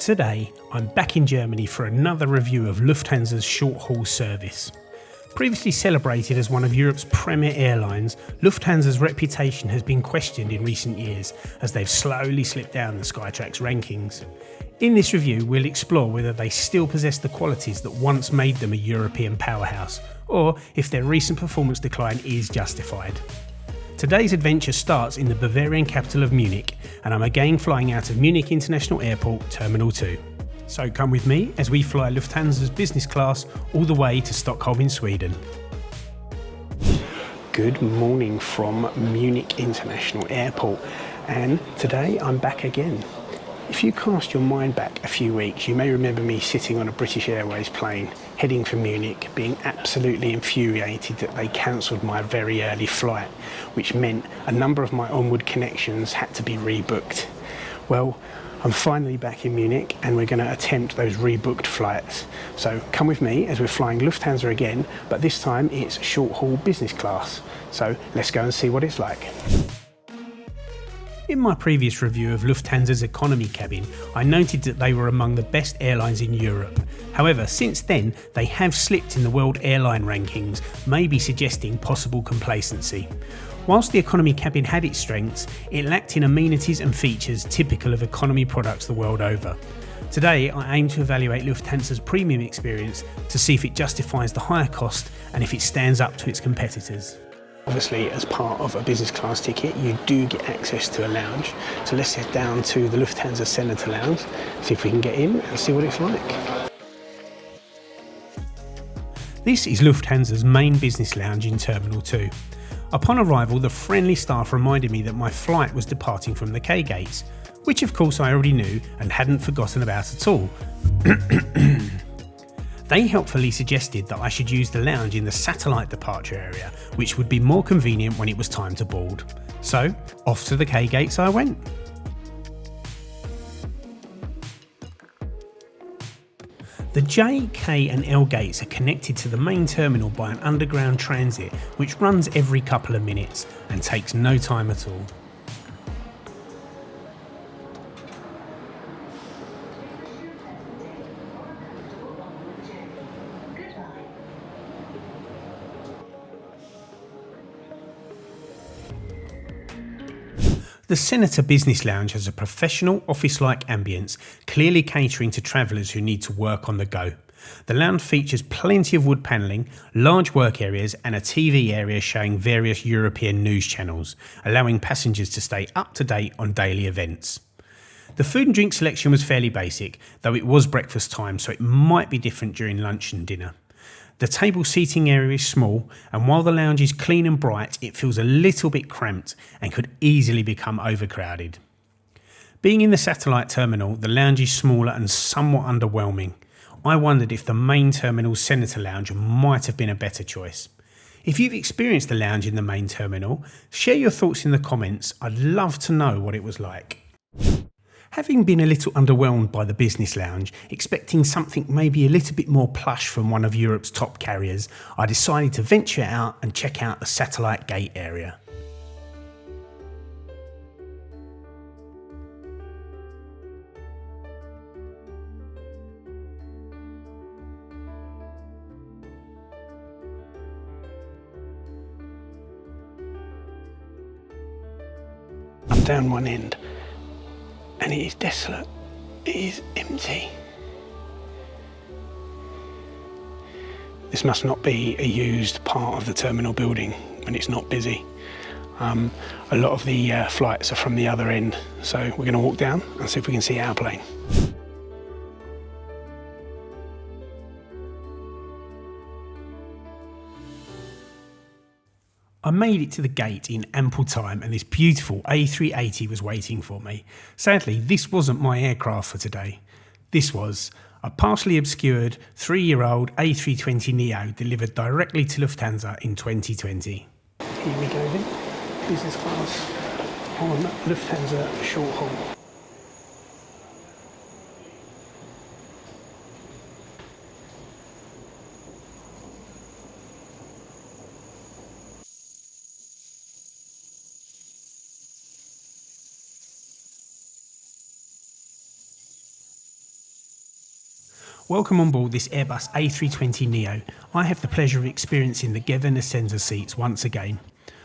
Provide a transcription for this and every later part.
Today, I'm back in Germany for another review of Lufthansa's short-haul service. Previously celebrated as one of Europe's premier airlines, Lufthansa's reputation has been questioned in recent years as they've slowly slipped down the Skytrax rankings. In this review, we'll explore whether they still possess the qualities that once made them a European powerhouse, or if their recent performance decline is justified. Today's adventure starts in the Bavarian capital of Munich, and I'm again flying out of Munich International Airport, Terminal 2. So come with me as we fly Lufthansa's business class all the way to Stockholm in Sweden. Good morning from Munich International Airport, and today I'm back again. If you cast your mind back a few weeks, you may remember me sitting on a British Airways plane, heading for Munich, being absolutely infuriated that they cancelled my very early flight, which meant a number of my onward connections had to be rebooked. Well, I'm finally back in Munich and we're going to attempt those rebooked flights. So come with me as we're flying Lufthansa again, but this time it's short-haul business class. So let's go and see what it's like. In my previous review of Lufthansa's economy cabin, I noted that they were among the best airlines in Europe. However, since then, they have slipped in the world airline rankings, maybe suggesting possible complacency. Whilst the economy cabin had its strengths, it lacked in amenities and features typical of economy products the world over. Today, I aim to evaluate Lufthansa's premium experience to see if it justifies the higher cost and if it stands up to its competitors. Obviously, as part of a business class ticket, you do get access to a lounge. So let's head down to the Lufthansa Senator Lounge, see if we can get in and see what it's like. This is Lufthansa's main business lounge in Terminal 2. Upon arrival, the friendly staff reminded me that my flight was departing from the K gates, which of course I already knew and hadn't forgotten about at all. They helpfully suggested that I should use the lounge in the satellite departure area, which would be more convenient when it was time to board. So, off to the K gates I went. The J, K and L gates are connected to the main terminal by an underground transit which runs every couple of minutes and takes no time at all. The Senator Business Lounge has a professional, office-like ambience, clearly catering to travellers who need to work on the go. The lounge features plenty of wood panelling, large work areas and a TV area showing various European news channels, allowing passengers to stay up to date on daily events. The food and drink selection was fairly basic, though it was breakfast time, so it might be different during lunch and dinner. The table seating area is small, and while the lounge is clean and bright, it feels a little bit cramped and could easily become overcrowded. Being in the satellite terminal, the lounge is smaller and somewhat underwhelming. I wondered if the main terminal's Senator Lounge might have been a better choice. If you've experienced the lounge in the main terminal, share your thoughts in the comments. I'd love to know what it was like. Having been a little underwhelmed by the business lounge, expecting something maybe a little bit more plush from one of Europe's top carriers, I decided to venture out and check out the satellite gate area. I'm down one end. And it is desolate, it is empty. This must not be a used part of the terminal building when it's not busy. A lot of the flights are from the other end, so we're going to walk down and see if we can see our plane. I made it to the gate in ample time and this beautiful A380 was waiting for me. Sadly, this wasn't my aircraft for today. This was a partially obscured 3-year-old A320neo delivered directly to Lufthansa in 2020. Here we go then, business class on Lufthansa short haul. Welcome on board this Airbus A320neo. I have the pleasure of experiencing the Gewinnersense seats once again.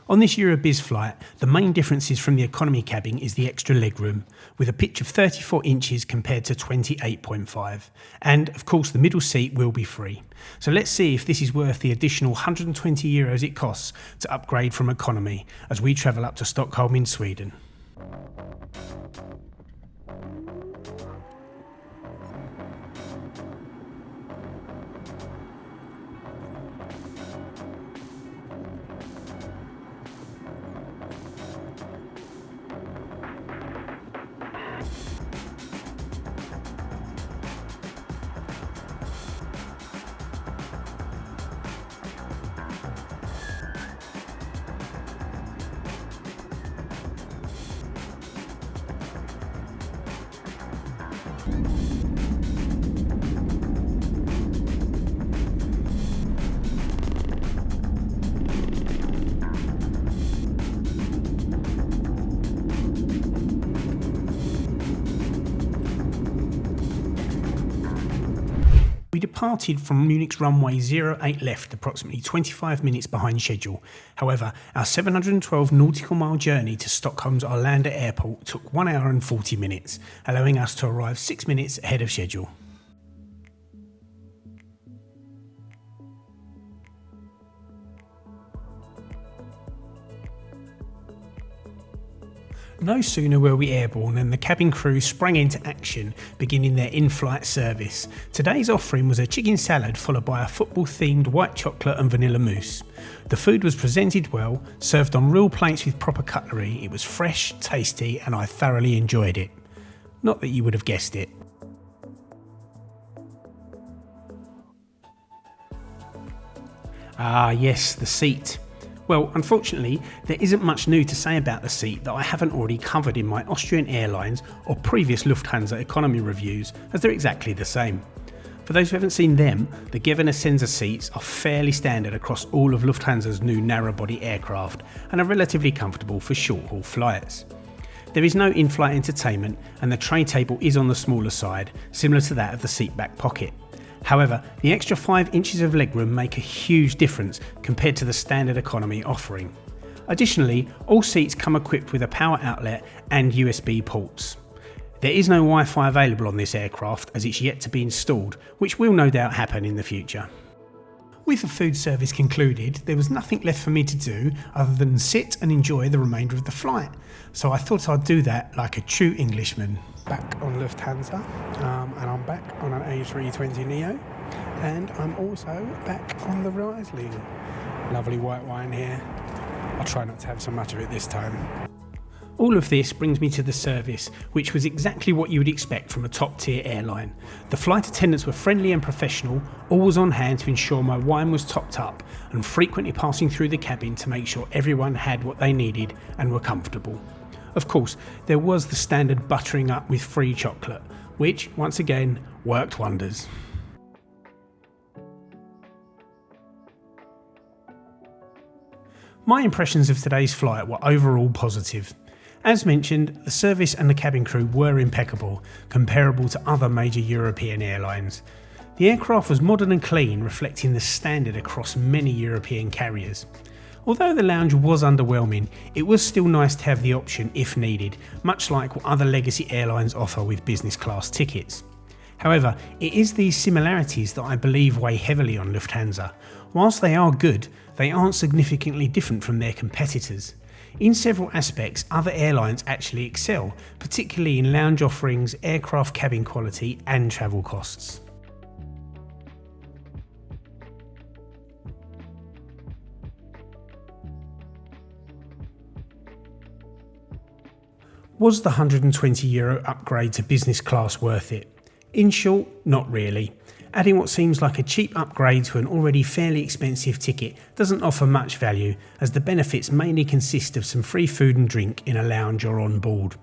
On this Euro-biz flight, the main differences from the economy cabin is the extra legroom, with a pitch of 34 inches compared to 28.5. And, of course, the middle seat will be free. So let's see if this is worth the additional €120 it costs to upgrade from economy as we travel up to Stockholm in Sweden. We departed from Munich's runway 08 left approximately 25 minutes behind schedule. However, our 712 nautical mile journey to Stockholm's Arlanda airport took 1 hour and 40 minutes, allowing us to arrive 6 minutes ahead of schedule. No sooner were we airborne than the cabin crew sprang into action, beginning their in-flight service. Today's offering was a chicken salad followed by a football-themed white chocolate and vanilla mousse. The food was presented well, served on real plates with proper cutlery. It was fresh, tasty, and I thoroughly enjoyed it. Not that you would have guessed it. Ah yes, the seat. Well, unfortunately, there isn't much new to say about the seat that I haven't already covered in my Austrian Airlines or previous Lufthansa economy reviews, as they're exactly the same. For those who haven't seen them, the Gewinnersense seats are fairly standard across all of Lufthansa's new narrow-body aircraft and are relatively comfortable for short-haul flights. There is no in-flight entertainment and the tray table is on the smaller side, similar to that of the seat back pocket. However, the extra 5 inches of legroom make a huge difference compared to the standard economy offering. Additionally, all seats come equipped with a power outlet and USB ports. There is no Wi-Fi available on this aircraft as it's yet to be installed, which will no doubt happen in the future. With the food service concluded, there was nothing left for me to do other than sit and enjoy the remainder of the flight. So I thought I'd do that like a true Englishman. Back on Lufthansa, and I'm back on an A320neo, and I'm also back on the Riesling. Lovely white wine here. I'll try not to have so much of it this time. All of this brings me to the service, which was exactly what you would expect from a top-tier airline. The flight attendants were friendly and professional, always on hand to ensure my wine was topped up, and frequently passing through the cabin to make sure everyone had what they needed and were comfortable. Of course, there was the standard buttering up with free chocolate, which, once again, worked wonders. My impressions of today's flight were overall positive. As mentioned, the service and the cabin crew were impeccable, comparable to other major European airlines. The aircraft was modern and clean, reflecting the standard across many European carriers. Although the lounge was underwhelming, it was still nice to have the option if needed, much like what other legacy airlines offer with business class tickets. However, it is these similarities that I believe weigh heavily on Lufthansa. Whilst they are good, they aren't significantly different from their competitors. In several aspects, other airlines actually excel, particularly in lounge offerings, aircraft cabin quality and travel costs. Was the €120 upgrade to business class worth it? In short, not really. Adding what seems like a cheap upgrade to an already fairly expensive ticket doesn't offer much value, as the benefits mainly consist of some free food and drink in a lounge or on board.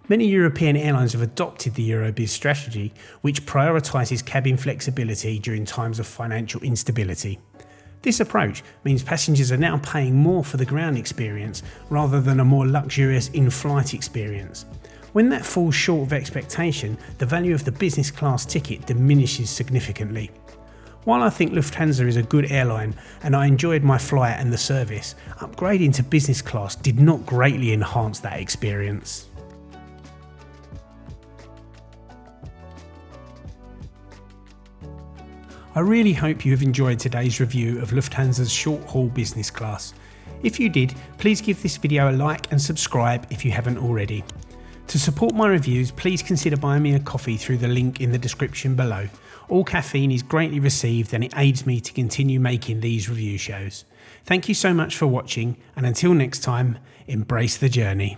Many European airlines have adopted the Euro-biz strategy, which prioritises cabin flexibility during times of financial instability. This approach means passengers are now paying more for the ground experience rather than a more luxurious in-flight experience. When that falls short of expectation, the value of the business class ticket diminishes significantly. While I think Lufthansa is a good airline and I enjoyed my flight and the service, upgrading to business class did not greatly enhance that experience. I really hope you have enjoyed today's review of Lufthansa's short-haul business class. If you did, please give this video a like and subscribe if you haven't already. To support my reviews, please consider buying me a coffee through the link in the description below. All caffeine is greatly received and it aids me to continue making these review shows. Thank you so much for watching, and until next time, embrace the journey.